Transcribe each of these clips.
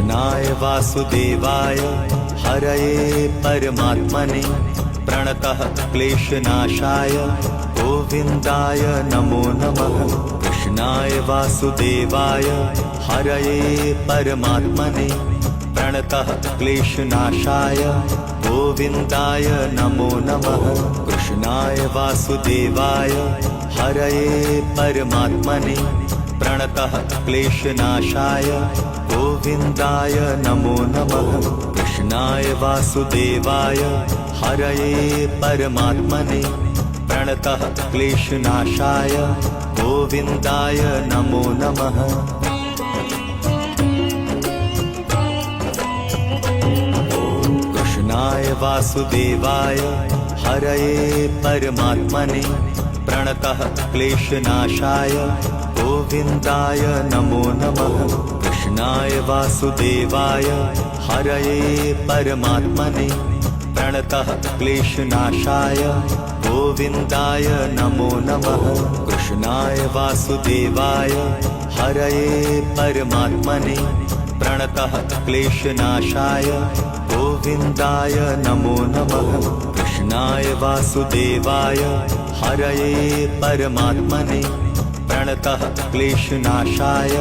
कृष्णाय वासुदेवाय हरये परमात्मने प्रणतः क्लेशनाशाय गोविन्दाय नमो नमः। कृष्णाय वासुदेवाय हरये परमात्मने प्रणतः क्लेशनाशाय गोविन्दाय नमो नमः। कृष्णाय वासुदेवाय हरये परमात्मने प्रणतः क्लेशनाशाय गोविन्दाय नमो नमः। कृष्णाय वासुदेवाय हरये परमात्मने प्रणतः क्लेशनाशाय गोविन्दाय नमो नमः। कृष्णाय वासुदेवाय हरये परमात्मने प्रणतः क्लेशनाशाय गोविन्दाय नमो नमः। कृष्णाय वासुदेवाय हरये परमात्मने प्रणतः क्लेशनाशाय गोविन्दाय नमो नमः। कृष्णाय वासुदेवाय हरये परमात्मने प्रणतः क्लेशनाशाय गोविन्दाय नमो नमः। कृष्णाय वासुदेवाय हरये परमात्मने प्रणतः क्लेशनाशाय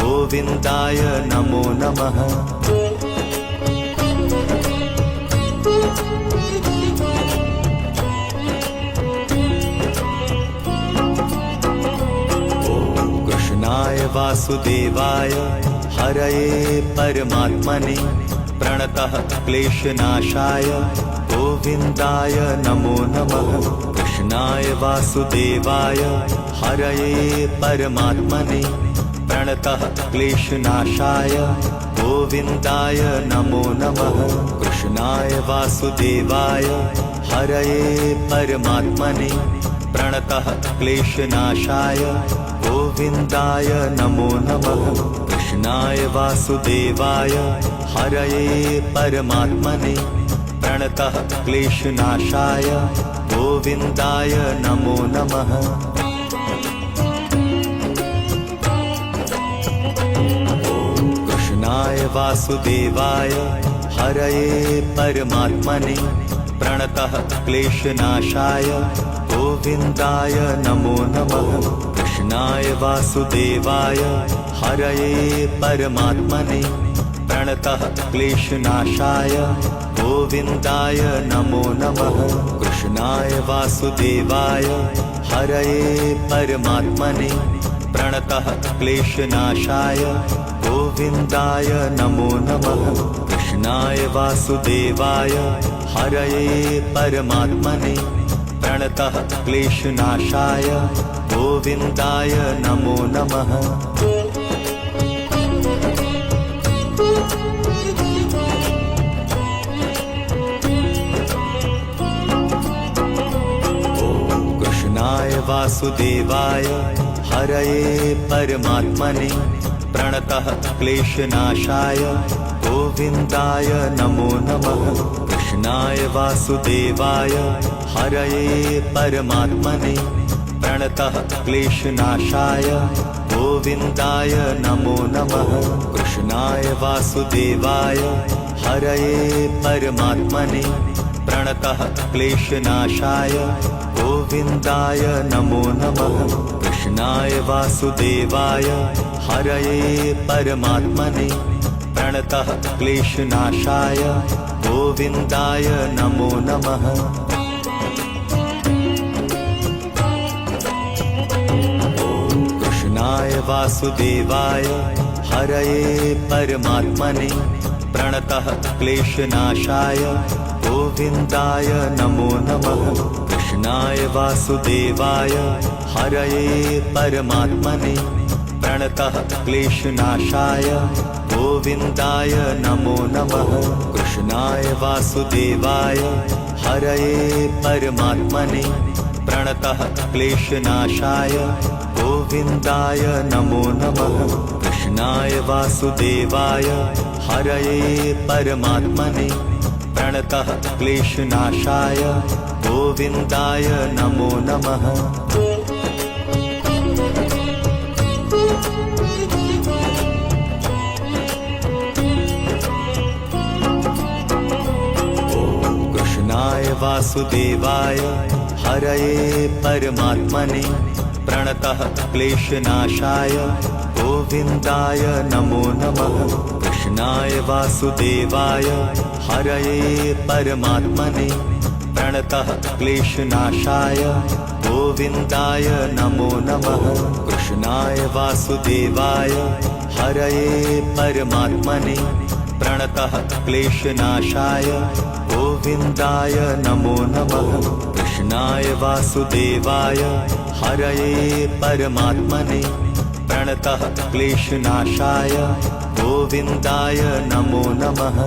गोविन्दाय नमो नमः। कृष्णाय वासुदेवाय हरये परमात्मने प्रणतः क्लेशनाशाय गोविन्दाय नमो नमः। कृष्णाय वासुदेवाय हरये परमात्मने प्रणतः क्लेशनाशाय गोविन्दाय नमो नमः। कृष्णाय वासुदेवाय हरये परमात्मने प्रणतः क्लेशनाशाय गोविन्दाय नमो नमः। कृष्णाय वासुदेवाय हरये परमात्मने प्रणतः क्लेशनाशाय गोविन्दाय नमो नमः। कृष्णाय वासुदेवाय हरये परमात्मने प्रणतः क्लेशनाशाय गोविन्दाय नमो नमः। कृष्णाय वासुदेवाय हरये परमात्मने प्रणतः क्लेशनाशाय गोविन्दाय नमो नमः। कृष्णाय वासुदेवाय हरये परमात्मने प्रणतः क्लेशनाशाय गोविन्दाय नमो नमः। कृष्णाय वासुदेवाय हरये परमात्मने प्रणतः क्लेशनाशाय गोविन्दाय नमो नमः। कृष्णाय वासुदेवाय हरये परमात्मने प्रणतः क्लेशनाशाय गोविन्दाय नमो नमः। कृष्णाय वासुदेवाय हरये परमात्मने प्रणतः क्लेशनाशाय गोविन्दाय नमो नमः। कृष्णाय वासुदेवाय हरये परमात्मने प्रणतः क्लेशनाशाय गोविन्दाय नमो नमः। कृष्णाय वासुदेवाय हरये परमात्मने प्रणतः क्लेशनाशाय गोविन्दाय नमो नमः। कृष्णाय वासुदेवाय हरये परमात्मने प्रणतः क्लेशनाशाय गोविन्दाय नमो नमः। कृष्णाय वासुदेवाय हरये परमात्मने प्रणतः क्लेशनाशाय गोविन्दाय नमो नमः। कृष्णाय वासुदेवाय हरये परमात्मने प्रणतः क्लेशनाशाय गोविन्दाय नमो नमः। कृष्णाय वासुदेवाय हरये परमात्मने प्रणतः क्लेशनाशाय गोविन्दाय नमो नमः। वासुदेवाय हरये परमात्मने प्रणतः क्लेशनाशाय गोविन्दाय नमो नमः। कृष्णाय वासुदेवाय हरये परमात्मने प्रणतः क्लेशनाशाय गोविन्दाय नमो नमः। कृष्णाय वासुदेवाय हरये परमात्मने प्रणतः क्लेशनाशाय गोविन्दाय नमो नमः। कृष्णाय वासुदेवाय हरये परमात्मने प्रणतः क्लेशनाशाय गोविन्दाय नमो नमः।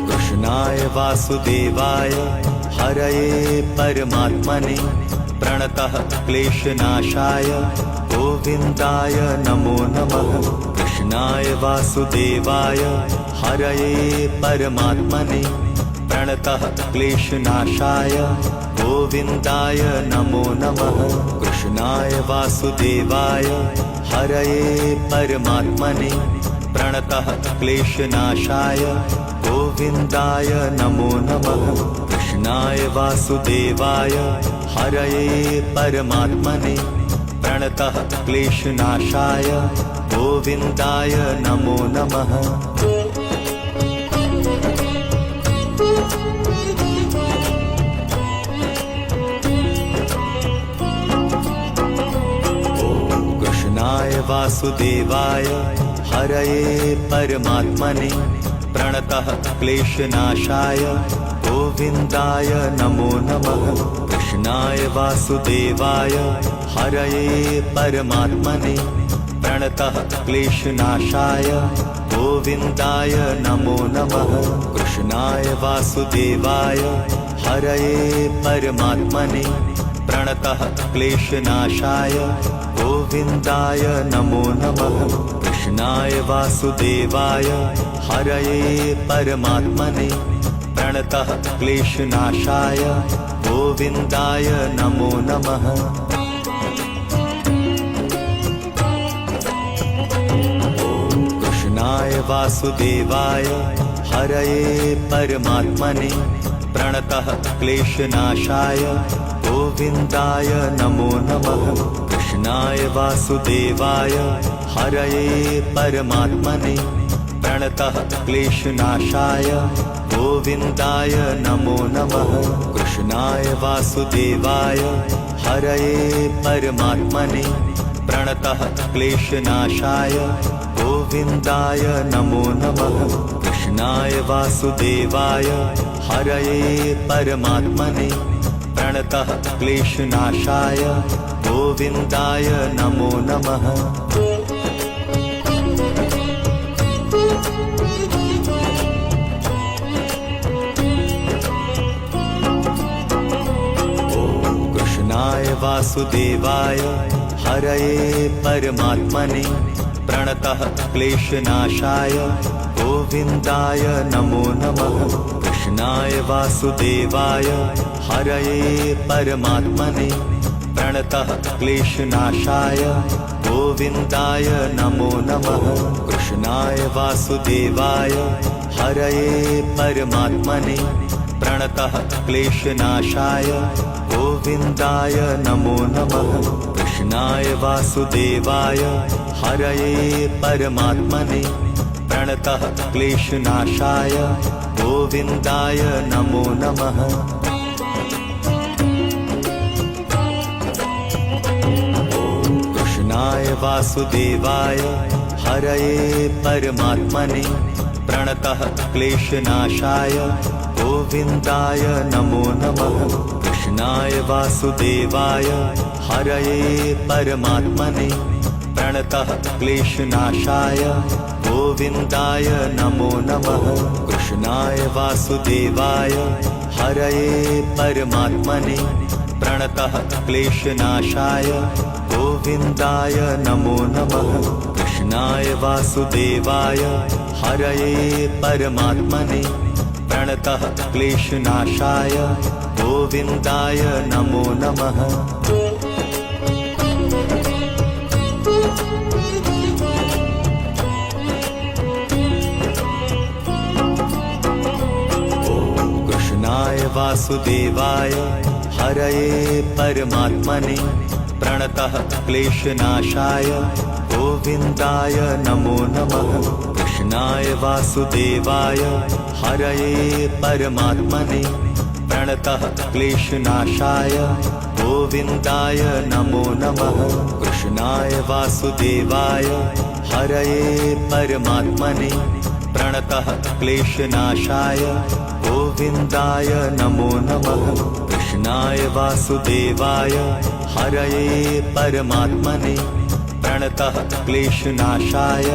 कृष्णाय वासुदेवाय हरये परमात्मने प्रणतः क्लेशनाशाय गोविन्दाय नमो नमः। कृष्णाय वासुदेवाय हरये परमात्मने प्रणतः क्लेशनाशाय गोविन्दाय नमो नमः। कृष्णाय वासुदेवाय हरये परमात्मने प्रणतः क्लेशनाशाय गोविन्दाय नमो नमः। कृष्णाय वासुदेवाय हरये परमात्मने प्रणतः क्लेशनाशाय गोविन्दाय नमो नमः। कृष्णाय वासुदेवाय हरये परमात्मने प्रणतः क्लेशनाशाय गोविन्दाय नमो नमः। कृष्णाय वासुदेवाय हरये परमात्मने प्रणतः क्लेशनाशाय गोविन्दाय नमो नमः। कृष्णाय वासुदेवाय हरये परमात्मने प्रणतः क्लेशनाशाय गोविन्दाय नमो नमः। कृष्णाय वासुदेवाय हरये परमात्मने प्रणतः क्लेशनाशाय गोविन्दाय नमो नमः। कृष्णाय वासुदेवाय हरये परमात्मने प्रणतः क्लेशनाशाय गोविन्दाय नमो नमः। कृष्णाय वासुदेवाय हरये परमात्मने प्रणतः क्लेशनाशाय गोविन्दाय नमो नमः। कृष्णाय वासुदेवाय हरये परमात्मने प्रणतः क्लेशनाशाय गोविन्दाय नमो नमः। कृष्णाय वासुदेवाय हरये परमात्मने प्रणतः क्लेशनाशाय गोविन्दाय नमो नमः। कृष्णाय वासुदेवाय हरये परमात्मने प्रणतः क्लेशनाशाय गोविन्दाय नमो नमः। कृष्णाय वासुदेवाय हरये परमात्मने प्रणतः क्लेशनाशाय गोविन्दाय नमो नमः। कृष्णाय वासुदेवाय हरये परमात्मने प्रणतः क्लेशनाशाय गोविन्दाय नमो नमः। कृष्णाय वासुदेवाय हरये परमात्मने प्रणतः क्लेशनाशाय गोविन्दाय नमो नमः। कृष्णाय वासुदेवाय हरये परमात्मने प्रणतः क्लेशनाशाय गोविन्दाय नमो नमः। कृष्णाय वासुदेवाय हरये परमात्मने प्रणतः क्लेशनाशाय गोविन्दाय नमो नमः। कृष्णाय वासुदेवाय हरये परमात्मने प्रणतः क्लेशनाशाय गोविन्दाय नमो नमः। कृष्णाय वासुदेवाय हरये परमात्मने प्रणतः क्लेशनाशाय गोविन्दाय नमो नमः। वासुदेवाय हरये परमात्मने प्रणतः क्लेशनाशाय गोविन्दाय नमो नमः। कृष्णाय वासुदेवाय हरये परमात्मने प्रणतः क्लेशनाशाय गोविन्दाय नमो नमः। कृष्णाय वासुदेवाय हरये परमात्मने प्रणतः क्लेशनाशाय गोविन्दाय नमो नमः। कृष्णाय वासुदेवाय हरये परमात्मने प्रणतः क्लेशनाशाय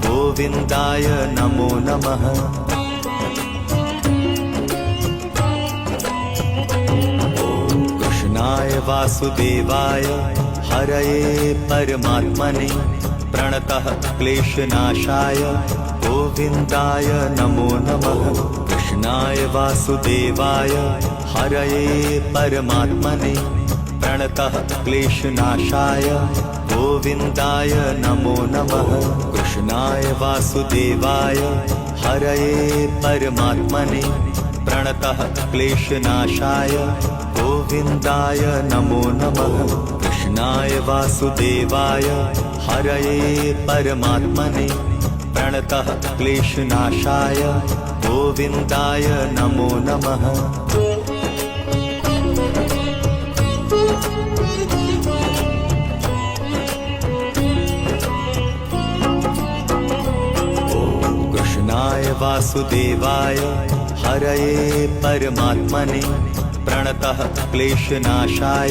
गोविन्दाय नमो नमः। कृष्णाय वासुदेवाय हरये परमात्मने प्रणतः क्लेशनाशाय गोविन्दाय नमो नमः। कृष्णाय वासुदेवाय हरये परमात्मने प्रणतः क्लेशनाशाय गोविन्दाय नमो नमः। कृष्णाय वासुदेवाय हरये परमात्मने प्रणतः क्लेशनाशाय गोविन्दाय नमो नमः। कृष्णाय वासुदेवाय हरये परमात्मने प्रणतः क्लेशनाशाय गोविन्दाय नमो नमः। कृष्णाय वासुदेवाय हरये परमात्मने प्रणतः क्लेशनाशाय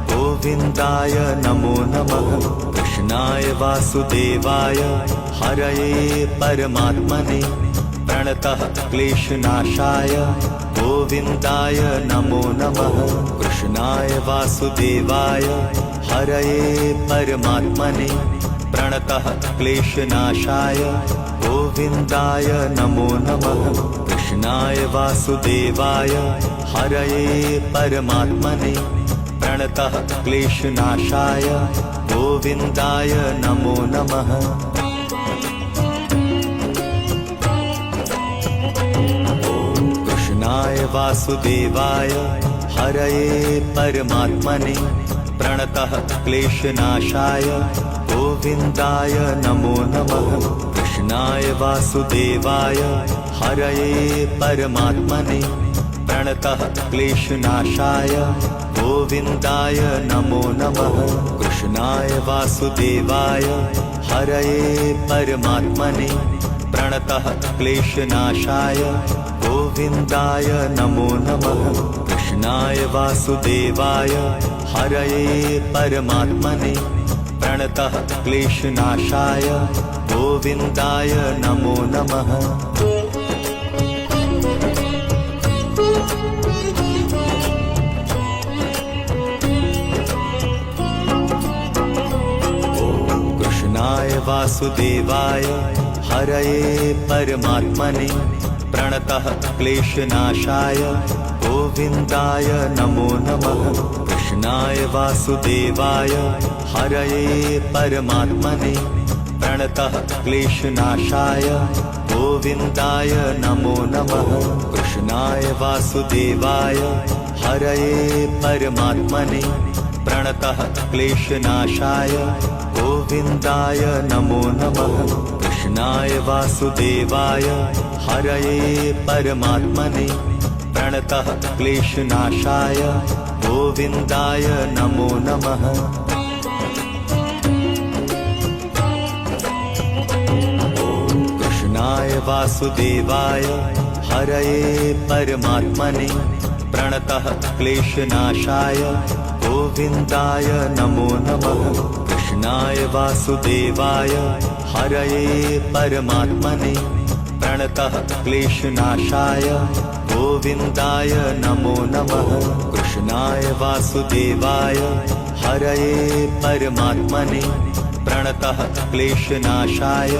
गोविन्दाय नमो नमः। कृष्णाय वासुदेवाय हरये परमात्मने प्रणतः क्लेशनाशाय गोविन्दाय नमो नमः। कृष्णाय वासुदेवाय हरये परमात्मने प्रणतः क्लेशनाशाय गोविन्दाय नमो नमः। कृष्णाय वासुदेवाय हरये परमात्मने प्रणतः क्लेशनाशाय गोविन्दाय नमो नमः। कृष्णाय वासुदेवाय हरये परमात्मने प्रणतः क्लेशनाशाय गोविन्दाय नमो नमः। कृष्णाय वासुदेवाय हरये परमात्मने प्रणतः क्लेशनाशाय गोविन्दाय नमो नमः। कृष्णाय वासुदेवाय हरये परमात्मने प्रणतः क्लेशनाशाय गोविन्दाय नमो नमः। कृष्णाय वासुदेवाय हरये परमात्मने प्रणतः क्लेशनाशाय गोविन्दाय नमो नमः। कृष्णाय वासुदेवाय हरये परमात्मने प्रणतः क्लेशनाशाय गोविन्दाय नमो नमः। कृष्णाय वासुदेवाय हरये परमात्मने प्रणतः क्लेशनाशाय गोविन्दाय नमो नमः। कृष्णाय वासुदेवाय हरये परमात्मने प्रणतः क्लेशनाशाय गोविन्दाय नमो नमः। कृष्णाय वासुदेवाय हरये परमात्मने प्रणतः क्लेशनाशाय गोविन्दाय नमो नमः। कृष्णाय वासुदेवाय हरये परमात्मने प्रणतः क्लेशनाशाय गोविन्दाय नमो नमः। कृष्णाय वासुदेवाय हरये परमात्मने प्रणतः क्लेशनाशाय गोविन्दाय नमो नमः। कृष्णाय वासुदेवाय हरये परमात्मने प्रणतः क्लेशनाशाय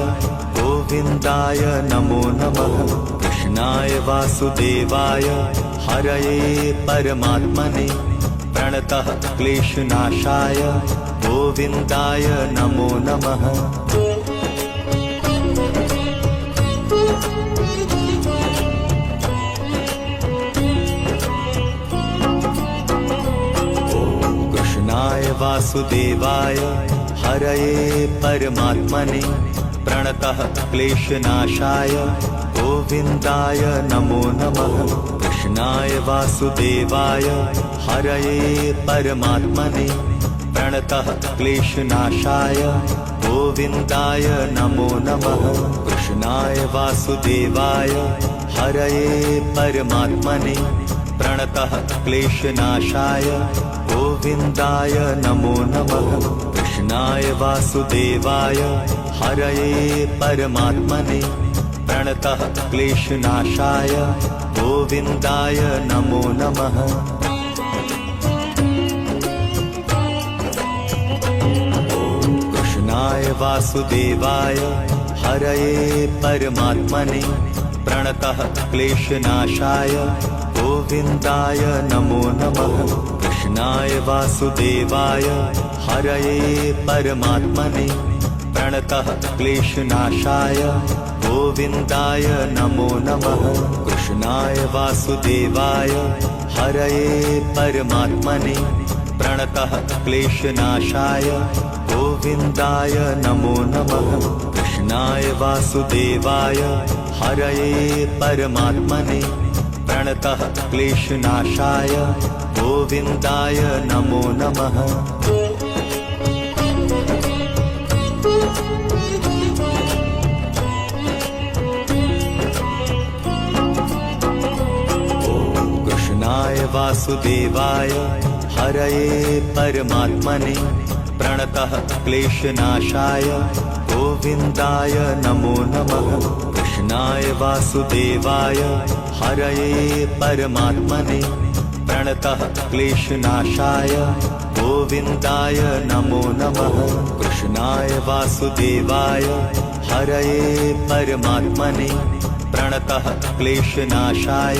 गोविन्दाय नमो नमः। कृष्णाय वासुदेवाय हरये परमात्मने प्रणतः क्लेशनाशाय गोविन्दाय नमो नमः। वासुदेवाय हरये परमात्मने प्रणतः क्लेशनाशाय गोविन्दाय नमो नमः। कृष्णाय वासुदेवाय हरये परमात्मने प्रणतः क्लेशनाशाय गोविन्दाय नमो नमः। कृष्णाय वासुदेवाय हरये परमात्मने प्रणतः क्लेशनाशाय गोविन्दाय नमो नमः। कृष्णाय वासुदेवाय हरये परमात्मने प्रणतः क्लेशनाशाय गोविन्दाय नमो नमः। कृष्णाय वासुदेवाय हरये परमात्मने प्रणतः क्लेशनाशाय गोविन्दाय नमो नमः। कृष्णाय वासुदेवाय हरये परमात्मने प्रणतः क्लेशनाशाय गोविन्दाय नमो नमः। कृष्णाय वासुदेवाय हरये परमात्मने प्रणतः क्लेशनाशाय गोविन्दाय नमो नमः। कृष्णाय वासुदेवाय हरये परमात्मने प्रणतः क्लेशनाशाय गोविन्दाय नमो नमः। कृष्णाय वासुदेवाय हरये परमात्मने प्रणतः क्लेशनाशाय गोविन्दाय नमो नमः। कृष्णाय वासुदेवाय हरये परमात्मने प्रणतः क्लेशनाशाय गोविन्दाय नमो नमः। कृष्णाय वासुदेवाय हरये परमात्मने प्रणतः क्लेशनाशाय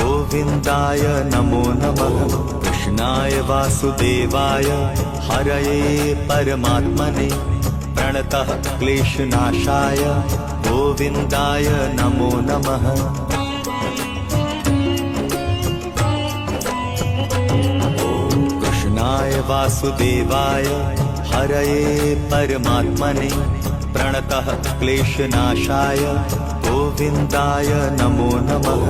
गोविन्दाय नमो नमः। कृष्णाय वासुदेवाय हरये परमात्मने प्रणतः क्लेशनाशाय गोविन्दाय नमो नमः। कृष्णाय वासुदेवाय हरये परमात्मने प्रणतः क्लेशनाशाय गोविन्दाय नमो नमः।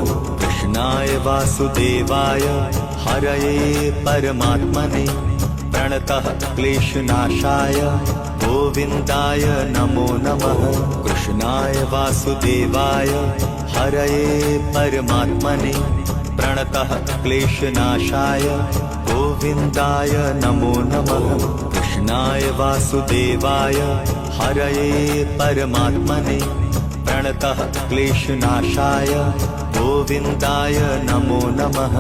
कृष्णाय वासुदेवाय हरये परमात्मने प्रणतः क्लेशनाशाय गोविन्दाय नमो नमः। कृष्णाय वासुदेवाय हरये परमात्मने प्रणतः क्लेशनाशाय गोविन्दाय नमो नमः। कृष्णाय वासुदेवाय हरये परमात्मने प्रणतः क्लेशनाशाय गोविन्दाय नमो नमः।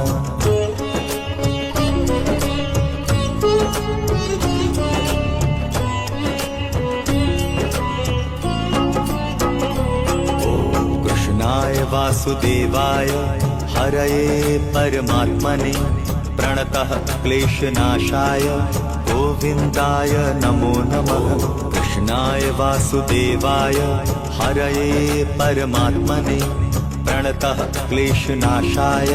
कृष्णाय वासुदेवाय हरये परमात्मने प्रणतः क्लेशनाशाय गोविन्दाय नमो नमः। कृष्णाय वासुदेवाय हरये परमात्मने प्रणतः क्लेशनाशाय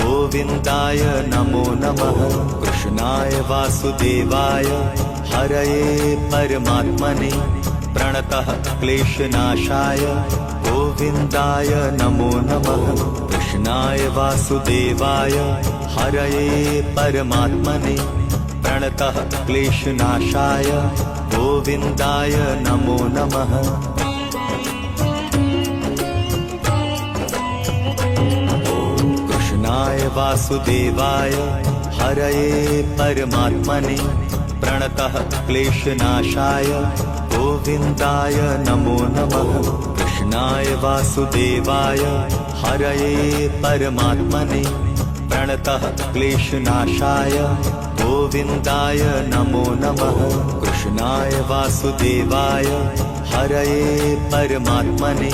गोविन्दाय नमो नमः। कृष्णाय वासुदेवाय हरये परमात्मने प्रणतः क्लेशनाशाय गोविन्दाय नमो नमः। कृष्णाय वासुदेवाय हरये परमात्मने प्रणतः क्लेशनाशाय गोविन्दाय नमो नमः। कृष्णाय वासुदेवाय हरये परमात्मने प्रणतः क्लेशनाशाय गोविन्दाय नमो नमः। कृष्णाय वासुदेवाय हरये परमात्मने प्रणतः क्लेशनाशाय गोविन्दाय नमो नमः। कृष्णाय वासुदेवाय हरये परमात्मने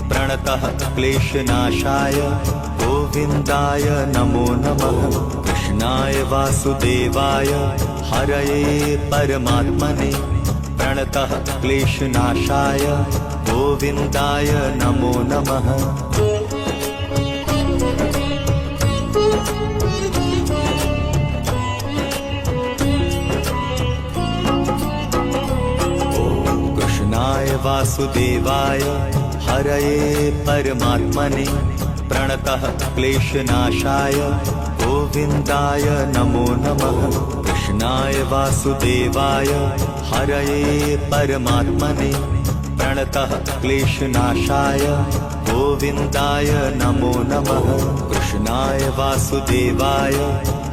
प्रणतः क्लेशनाशाय गोविन्दाय नमो नमः। कृष्णाय वासुदेवाय हरये परमात्मने प्रणतः क्लेशनाशाय गोविन्दाय नमो नमः। वासुदेवाय हरये परमात्मने प्रणतः क्लेशनाशाय गोविन्दाय नमो नमः कृष्णाय वासुदेवाय हरये परमात्मने प्रणतः क्लेशनाशाय गोविन्दाय नमो नमः कृष्णाय वासुदेवाय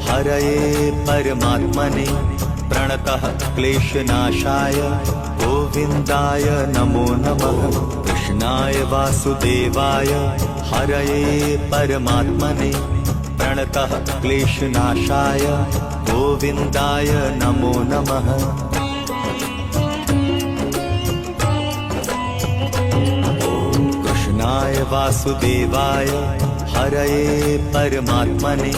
हरये परमात्मने प्रणतः क्लेशनाशाय गोविन्दाय नमो नमः कृष्णाय वासुदेवाय हरये परमात्मने प्रणतः क्लेशनाशाय गोविन्दाय नमो नमः कृष्णाय वासुदेवाय हरये परमात्मने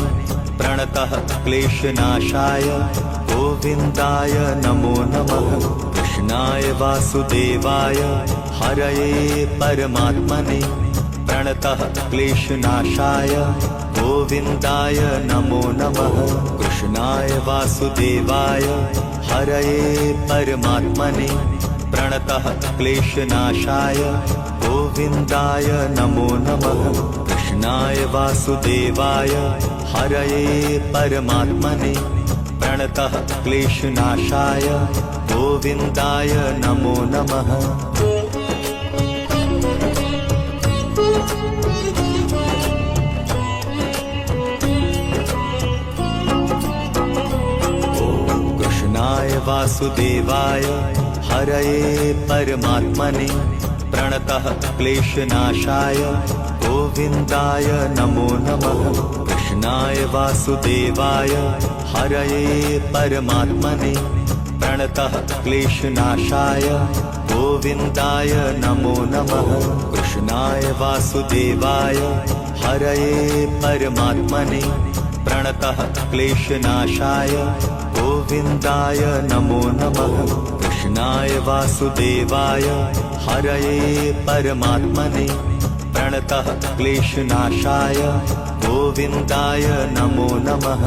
प्रणतः क्लेशनाशाय गोविन्दाय नमो नमः कृष्णाय वासुदेवाय हरये परमात्मने प्रणतः क्लेशनाशाय गोविन्दाय नमो नमः कृष्णाय वासुदेवाय हरये परमात्मने प्रणतः क्लेशनाशाय गोविन्दाय नमो नमः कृष्णाय वासुदेवाय हरये परमात्मने प्रणतः क्लेशनाशाय गोविन्दाय नमो नमः कृष्णाय वासुदेवाय हरये परमात्मने प्रणतः क्लेशनाशाय गोविन्दाय नमो नमः कृष्णाय वासुदेवाय हरये परमात्मने प्रणतः क्लेशनाशाय गोविन्दाय नमो नमः कृष्णाय वासुदेवाय हरये परमात्मने प्रणतः क्लेशनाशाय गोविन्दाय नमो नमः कृष्णाय वासुदेवाय हरये परमात्मने प्रणतः क्लेशनाशाय गोविन्दाय नमो नमः